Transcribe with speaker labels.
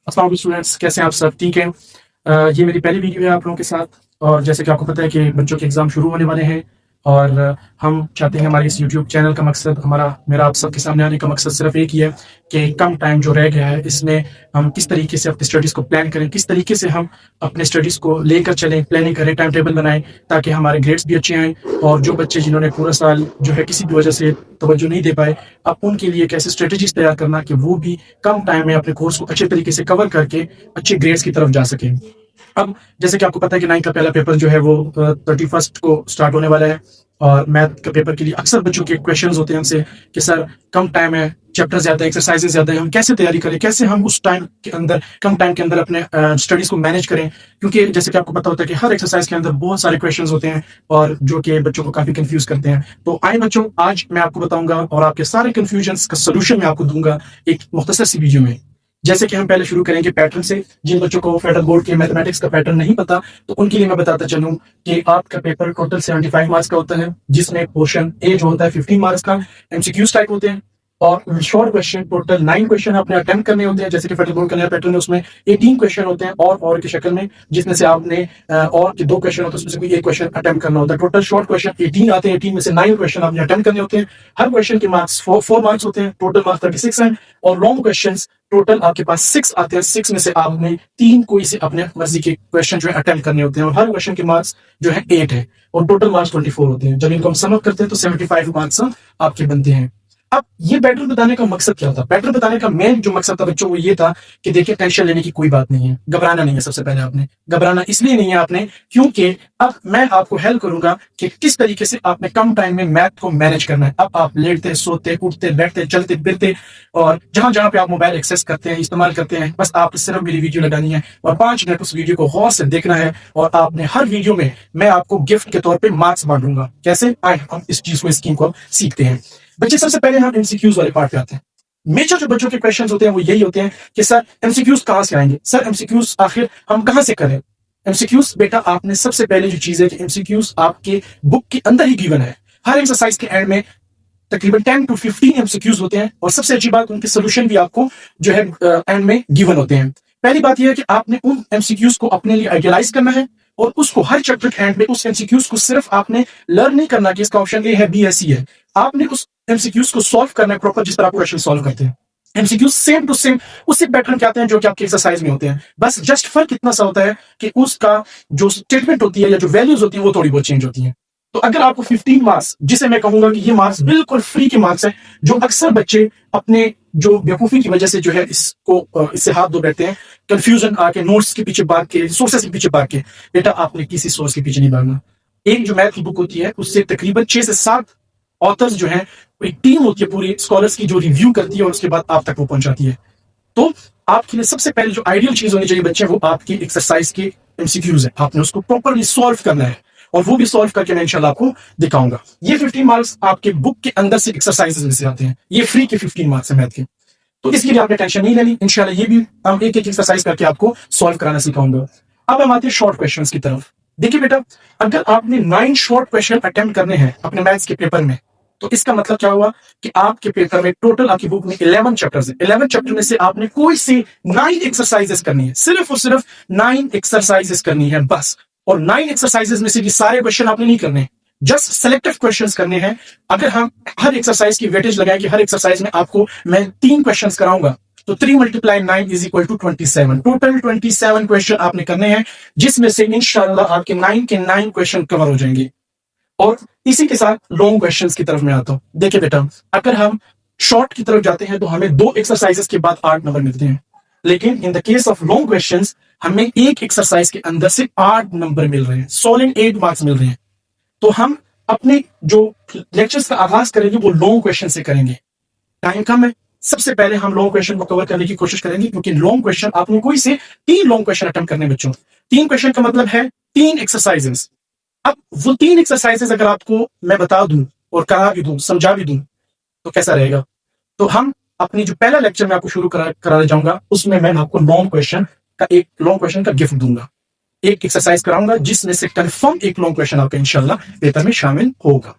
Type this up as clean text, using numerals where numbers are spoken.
Speaker 1: अस्सलाम वालेकुम स्टूडेंट्स, कैसे हैं आप सब? ठीक हैं। ये मेरी पहली वीडियो है आप लोगों के साथ। और जैसे कि आपको पता है कि बच्चों के एग्जाम शुरू होने वाले हैं और हम चाहते हैं हमारे इस यूट्यूब चैनल का मकसद, मेरा आप सबके सामने आने का मकसद सिर्फ एक ही है कि कम टाइम जो रह गया है इसमें हम किस तरीके से अपनी स्टडीज़ को प्लान करें, किस तरीके से हम अपने स्टडीज़ को लेकर चलें, प्लानिंग करें, टाइम टेबल बनाएं ताकि हमारे ग्रेड्स भी अच्छे आएँ। और जो बच्चे जिन्होंने पूरा साल जो है किसी भी वजह से तवज्जो नहीं दे पाए, अब उनके लिए कैसे स्ट्रेटजीज तैयार करना कि वो भी कम टाइम में अपने कोर्स को अच्छे तरीके से कवर करके अच्छे ग्रेड्स की तरफ जा सकें। अब जैसे कि आपको पता है कि 9th का पहला पेपर जो है वो 31st को स्टार्ट होने वाला है। और मैथ के पेपर के लिए अक्सर बच्चों के क्वेश्चंस होते हैं हमसे कि सर कम टाइम है, चैप्टर ज्यादा है, एक्सरसाइजेज ज्यादा है, हम कैसे तैयारी करें, कैसे हम उस टाइम के अंदर कम टाइम के अंदर अपने स्टडीज को मैनेज करें। क्योंकि जैसे कि आपको पता होता है कि हर एक्सरसाइज के अंदर बहुत सारे क्वेश्चंस होते हैं और जो कि बच्चों को काफी कंफ्यूज करते हैं। तो आए बच्चों, आज मैं आपको बताऊंगा और आपके सारे कंफ्यूजन का सोल्यूशन मैं आपको दूंगा एक मुख्तसर सी वीडियो में। जैसे कि हम पहले शुरू करेंगे पैटर्न से। जिन बच्चों को फेडरल बोर्ड के मैथमेटिक्स का पैटर्न नहीं पता तो उनके लिए मैं बताता चलूं कि आपका पेपर टोटल 75 मार्क्स का होता है, जिसमें पोर्शन ए जो होता है 15 मार्क्स का, एमसीक्यूज टाइप होते हैं और शॉर्ट क्वेश्चन टोटल 9 क्वेश्चन आपने अटेम्प्ट करने होते हैं। जैसे कि फेडरल बोर्ड का नया पैटर्न है, उसमें 18 क्वेश्चन होते हैं और की शक्ल में, जिसमें से आपने और के 2 क्वेश्चन होते हैं, उसमें से कोई एक क्वेश्चन अटेम्प्ट करना होता है। टोटल शॉर्ट क्वेश्चन 18 आते हैं, 18 में से 9 क्वेश्चन आपने अटेम्प्ट करने होते हैं। हर क्वेश्चन के मार्क्स 4 मार्क्स होते हैं, टोटल मार्क्स 36 हैं। और लॉन्ग क्वेश्चन टोटल आपके पास 6 आते हैं, 6 में से आपने 3 कोई से अपने मर्जी के क्वेश्चन जो है अटेम्प्ट करने होते हैं और हर क्वेश्चन के मार्क्स जो है 8 है और टोटल मार्क्स 24 होते हैं। जब इनको हम सम अप करते हैं तो 75 मार्क्स आपके बनते हैं। अब ये पैटर्न बताने का मकसद क्या था? पैटर्न बताने का मेन जो मकसद था बच्चों वो ये था कि देखिए, टेंशन लेने की कोई बात नहीं है, घबराना नहीं है। सबसे पहले आपने घबराना इसलिए नहीं है आपने, क्योंकि अब मैं आपको हेल्प करूंगा कि किस तरीके से आपने कम टाइम में मैथ को मैनेज करना है। अब आप लेटते, सोते, उठते, बैठते, चलते फिरते और जहां जहां पे आप मोबाइल एक्सेस करते हैं, इस्तेमाल करते हैं, बस आप सिर्फ मेरी वीडियो लगानी है और 5 मिनट उस वीडियो को गौर से देखना है। और आपने हर वीडियो में मैं आपको गिफ्ट के तौर पर मार्क्स बांटूंगा। कैसे? आए हम इस चीज को, स्कीम को सीखते हैं। बच्चे, सबसे पहले हम एमसीक्यूज वाले पार्ट पे आते हैं। मेजर जो बच्चों के क्वेश्चंस होते हैं वो यही होते हैं कि सर एमसीक्यूज कहां से आएंगे, सर एमसीक्यूज आखिर हम कहां से करें। एमसीक्यूज बेटा, आपने सबसे पहले जो चीज है कि एमसीक्यूज आपके बुक के अंदर ही गिवन है। हर एक्सरसाइज के एंड में तकरीबन 10 to 15 एमसीक्यूज होते हैं और सबसे अच्छी बात, उनके सोल्यूशन भी आपको जो है एंड में गिवन होते हैं। पहली बात यह है कि आपने उन एमसीक्यूज को अपने लिए आइडियलाइज करना है और उसको हर चैप्टर के एंड में उस एमसीक्यूज को सिर्फ आपने लर्न नहीं करना कि इसका ऑप्शन ए है, बी है, सी है। आपने उस एमसीक्यूज को सॉल्व करना है प्रॉपर, जिस तरह आप क्वेश्चन सॉल्व करते हैं। एमसीक्यूज सेम टू सेम उसी पैटर्न के आते हैं जो कि आपके एक्सरसाइज में होते हैं। बस जस्ट फर्क इतना सा होता है कि उसका जो स्टेटमेंट होती है या जो वैल्यूज होती है वो थोड़ी बहुत चेंज होती है। तो अगर आपको 15 मार्क्स, जिसे मैं कहूंगा कि ये मार्क्स बिल्कुल फ्री के मार्क्स हैं, जो अक्सर बच्चे अपने जो बेवकूफी की वजह से जो है इससे हाथ धो बैठते हैं, कंफ्यूजन आके नोट्स के पीछे भाग के, सोर्सेस के पीछे भाग के। बेटा, आपने किसी सोर्स के पीछे नहीं भागना। एक जो मैथ की बुक होती है उससे तकरीबन 6 से 7 ऑथर्स जो है, एक टीम होती है पूरी स्कॉलर्स की जो रिव्यू करती है और उसके बाद आप तक वो पहुंचाती है। तो आपके लिए सबसे पहले जो आइडियल चीज होनी चाहिए बच्चे, वो आपकी एक्सरसाइज के एमसीक्यूज है। आपने उसको प्रॉपरली सॉल्व करना है और वो भी सॉल्व करके मैं इंशाल्लाह आपको दिखाऊंगा। ये 15 मार्क्स आपके बुक के अंदर से एक्सरसाइजेस में से आते हैं। ये फ्री के 15 मार्क्स है मैथ के, तो इसके लिए आपने टेंशन नहीं लेनी। इंशाल्लाह ये भी हम एक एक एक्सरसाइज करके आपको सॉल्व कराना सिखाऊंगा। अब हम आते हैं शॉर्ट क्वेश्चंस की तरफ। देखिए बेटा, अगर आपने 9 शॉर्ट क्वेश्चन अटेम्प्ट करने हैं अपने मैथ्स के पेपर में, तो इसका मतलब क्या हुआ कि आपके पेपर में टोटल आपकी बुक में 11 चैप्टर्स है। 11 चैप्टर में से आपने कोई से 9 एक्सरसाइजेस करनी है, सिर्फ और सिर्फ 9 एक्सरसाइजेस करनी है बस। और 9 एक्सरसाइजेस में से भी सारे क्वेश्चन आपने नहीं करने, जस्ट सेलेक्टिव क्वेश्चंस करने हैं। अगर हम हर एक्सरसाइज की वेटेज लगाएं कि हर एक्सरसाइज में आपको मैं 3 क्वेश्चंस कराऊंगा, तो 3 × 9 = 27। टोटल 27 क्वेश्चन आपने करने हैं, जिसमें से इंशाल्लाह आपके 9 के 9 क्वेश्चन कवर हो जाएंगे। और इसी के साथ लॉन्ग क्वेश्चंस की तरफ मैं आता हूं। देखिए बेटा, अगर हम शॉर्ट की तरफ जाते हैं तो हमें 2 एक्सरसाइजेस के बाद 8 नंबर मिलते हैं, लेकिन in the case of long questions हमें एक एक्सरसाइज के अंदर से 8 नंबर मिल रहे हैं, सॉलिड 8 मार्क्स मिल रहे हैं। तो हम अपने जो लेक्चर्स का आगाज करेंगे वो लॉन्ग क्वेश्चन से करेंगे। टाइम कम है, सबसे पहले हम लॉन्ग क्वेश्चन को कवर करने की कोशिश करेंगे, क्योंकि लॉन्ग क्वेश्चन आपने कोई से 3 लॉन्ग क्वेश्चन अटेम्प्ट करने बच्चों। 3 क्वेश्चन का मतलब है 3 एक्सरसाइजेस। अब वो 3 एक्सरसाइजेस अगर आपको मैं बता दूं और करा भी दूं, समझा भी दूं, तो कैसा रहेगा? तो हम अपनी जो पहला लेक्चर मैं आपको शुरू कराने जाऊंगा, उसमें मैं आपको लॉन्ग क्वेश्चन का गिफ्ट दूंगा। एक एक्सरसाइज कराऊंगा जिसमें से कंफर्म एक लॉन्ग क्वेश्चन आपका इंशाल्लाह पेपर में शामिल होगा।